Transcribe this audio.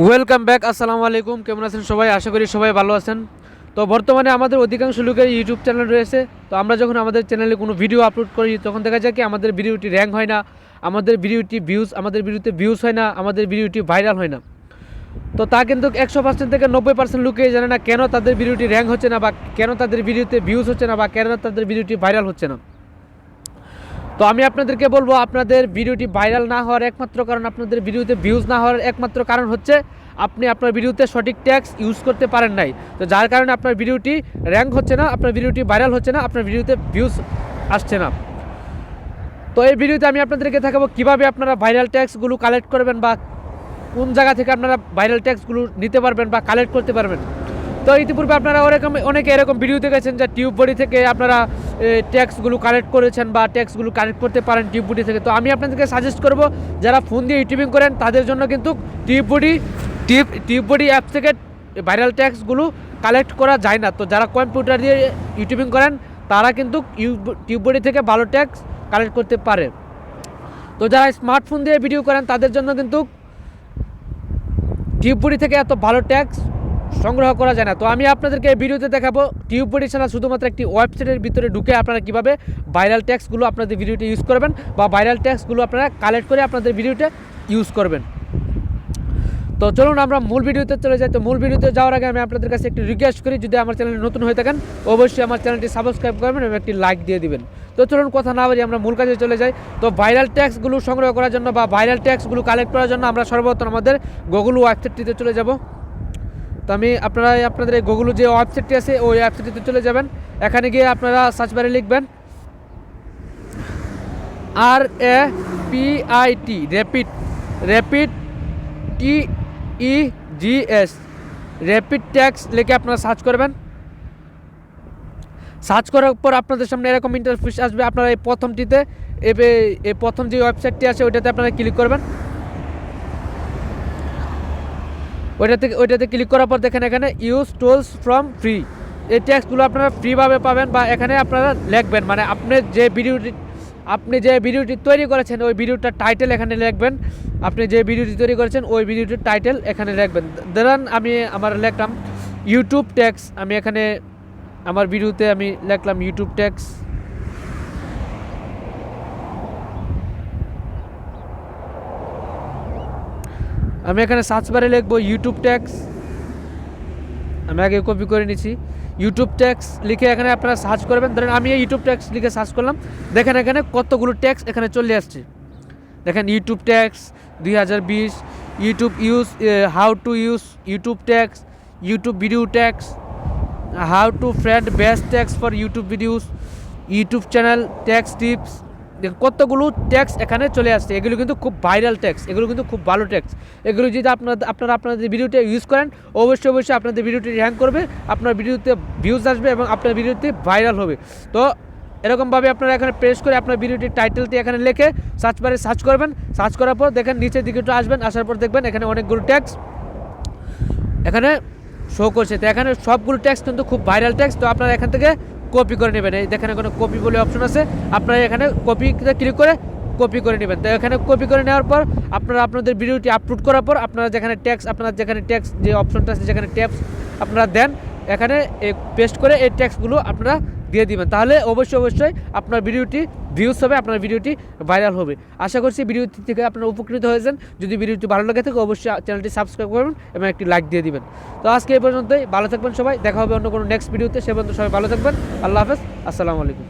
Welcome back. আসসালামু আলাইকুম। কেমন আছেন সবাই? আশা করি সবাই ভালো আছেন। তো বর্তমানে আমাদের অধিকাংশ লোকের ইউটিউব চ্যানেল রয়েছে। তো আমরা যখন আমাদের চ্যানেলে কোনো ভিডিও আপলোড করি তখন দেখা যায় কি আমাদের ভিডিওটি র্যাঙ্ক হয় না, আমাদের ভিডিওতে ভিউজ হয় না, আমাদের ভিডিওটি ভাইরাল হয় না। তো তা কিন্তু 100% থেকে 90% লোকে জানে না কেন তাদের ভিডিওটি র্যাঙ্ক হচ্ছে না, বা কেন তাদের ভিডিওতে ভিউজ হচ্ছে না, বা কেন তাদের ভিডিওটি ভাইরাল হচ্ছে না। তো আমি আপনাদেরকে বলবো, আপনাদের ভিডিওটি ভাইরাল না হওয়ার একমাত্র কারণ, আপনাদের ভিডিওতে ভিউজ না হওয়ার একমাত্র কারণ হচ্ছে আপনি আপনার ভিডিওতে সঠিক ট্যাগস ইউজ করতে পারেন নাই। তো যার কারণে আপনার ভিডিওটি র্যাঙ্ক হচ্ছে না, আপনার ভিডিওটি ভাইরাল হচ্ছে না, আপনার ভিডিওতে ভিউজ আসছে না। তো এই ভিডিওতে আমি আপনাদেরকে দেখাবো কীভাবে আপনারা ভাইরাল ট্যাগসগুলো কালেক্ট করবেন, বা কোন জায়গা থেকে আপনারা ভাইরাল ট্যাগসগুলো নিতে পারবেন বা কালেক্ট করতে পারবেন। তো ইতিপূর্বে আপনারা অনেকে এরকম ভিডিও দেখেছেন যে টিউব বডি থেকে আপনারা ট্যাক্সগুলো কালেক্ট করেছেন বা ট্যাক্সগুলো কালেক্ট করতে পারেন টিউব বডি থেকে। তো আমি আপনাদেরকে সাজেস্ট করব, যারা ফোন দিয়ে ইউটিউবিং করেন তাদের জন্য কিন্তু টিউব বডি অ্যাপ থেকে ভাইরাল ট্যাক্সগুলো কালেক্ট করা যায় না। তো যারা কম্পিউটার দিয়ে ইউটিউবিং করেন তারা কিন্তু টিউব বডি থেকে ভালো ট্যাক্স কালেক্ট করতে পারে। তো যারা স্মার্টফোন দিয়ে ভিডিও করেন তাদের জন্য কিন্তু টিউব বডি থেকে এত ভালো ট্যাক্স সংগ্রহ করা যায় না। তো আমি আপনাদেরকে এই ভিডিওতে দেখাবো টিউব বডি ছাড়া শুধুমাত্র একটি ওয়েবসাইটের ভিতরে ঢুকে আপনারা কীভাবে ভাইরাল ট্যাক্সগুলো আপনাদের ভিডিওতে ইউজ করবেন, বা ভাইরাল ট্যাক্সগুলো আপনারা কালেক্ট করে আপনাদের ভিডিওতে ইউজ করবেন। তো চলুন আমরা মূল ভিডিওতে চলে যাই। তো মূল ভিডিওতে যাওয়ার আগে আমি আপনাদের কাছে একটি রিকোয়েস্ট করি, যদি আমার চ্যানেলে নতুন হয়ে থাকেন অবশ্যই আমার চ্যানেলটি সাবস্ক্রাইব করবেন এবং একটি লাইক দিয়ে দিবেন। তো চলুন কথা না বলি আমরা মূল কাজে চলে যাই। তো ভাইরাল ট্যাক্সগুলো সংগ্রহ করার জন্য বা ভাইরাল ট্যাক্সগুলো কালেক্ট করার জন্য আমরা সর্বপ্রথম আমাদের গুগল ওয়েবসাইটটিতে চলে যাব। তো আমি আপনাদের এই গুগল যে ওয়েবসাইটটি আছে ওই ওয়েবসাইটটিতে চলে যাবেন। এখানে গিয়ে আপনারা সার্চ বারে লিখবেন RAPIT rapid TEGS rapid tax লিখে আপনারা সার্চ করবেন। সার্চ করার পর আপনাদের সামনে এরকম ইন্টারফেস আসবে। আপনারা এই প্রথমটিতে এই প্রথম যে ওয়েবসাইটটি আছে ওইটাতে আপনারা ক্লিক করবেন। ওইটাতে ক্লিক করার পর দেখেন এখানে ইউজ টুলস ফ্রম ফ্রি, এই ট্যাক্সগুলো আপনারা ফ্রিভাবে পাবেন। বা এখানে আপনারা লিখবেন, মানে আপনি যে ভিডিওটি তৈরি করেছেন ওই ভিডিওটার টাইটেল এখানে লিখবেন। আপনি যে ভিডিওটি তৈরি করেছেন ওই ভিডিওটির টাইটেল এখানে লিখবেন। ধরেন আমি আমার লিখলাম ইউটিউব ট্যাক্স, আমি এখানে আমার ভিডিওতে আমি লিখলাম ইউটিউব ট্যাক্স। আমি এখানে সার্চ বারে লিখবো ইউটিউব ট্যাক্স। আমি আগে কপি করে নিচ্ছি। ইউটিউব ট্যাক্স লিখে এখানে আপনারা সার্চ করবেন। ধরেন আমি এই ইউটিউব ট্যাক্স লিখে সার্চ করলাম, দেখেন এখানে কতগুলো ট্যাক্স এখানে চলে আসছে। দেখেন YouTube tax 2020, YouTube how to use YouTube tax, YouTube video tax, how to friend best tax for YouTube videos, YouTube channel tax tips. কতগুলো ট্যাক্স এখানে চলে আসছে। এগুলো কিন্তু খুব ভাইরাল ট্যাক্স, এগুলো কিন্তু খুব ভালো ট্যাক্স। এগুলো যদি আপনারা আপনাদের ভিডিওতে ইউজ করেন অবশ্যই আপনাদের ভিডিওটি র্যাঙ্ক করবে, আপনার ভিডিওতে ভিউজ আসবে এবং আপনার ভিডিওতে ভাইরাল হবে। তো এরকমভাবে আপনারা এখানে প্রেস করে আপনার ভিডিওটির টাইটেলটি এখানে লিখে সার্চ বারে সার্চ করবেন। সার্চ করার পর দেখেন নিচের দিকে আসবেন, আসার পর দেখবেন এখানে অনেকগুলো ট্যাক্স এখানে শো করছে। তো এখানে সবগুলো ট্যাক্স কিন্তু খুব ভাইরাল ট্যাক্স। তো আপনারা এখান থেকে কপি করে নেবেন। এই দেখেন এখানে কপি বলে অপশন আছে, আপনারা এখানে কপিতে ক্লিক করে কপি করে নেবেন। তো এখানে কপি করে নেওয়ার পর আপনারা আপনাদের ভিডিওটি আপলোড করার পর আপনারা যেখানে ট্যাক্স যে অপশনটা আছে যেখানে ট্যাক্স আপনারা দেন, এখানে পেস্ট করে এই ট্যাক্সগুলো আপনারা দিয়ে দিবেন। তাহলে অবশ্যই আপনার ভিডিওটি ভিউজ হবে, আপনার ভিডিওটি ভাইরাল হবে। আশা করছি ভিডিওটি থেকে আপনারা উপকৃত হয়েছেন। যদি ভিডিওটি ভালো লাগে থাকে অবশ্যই চ্যানেলটি সাবস্ক্রাইব করবেন এবং একটি লাইক দিয়ে দিবেন। তো আজকে এই পর্যন্তই, ভালো থাকবেন সবাই, দেখা হবে অন্য কোনো নেক্সট ভিডিওতে। সে পর্যন্ত সবাই ভালো থাকবেন। আল্লাহ হাফেজ, আসসালামু আলাইকুম।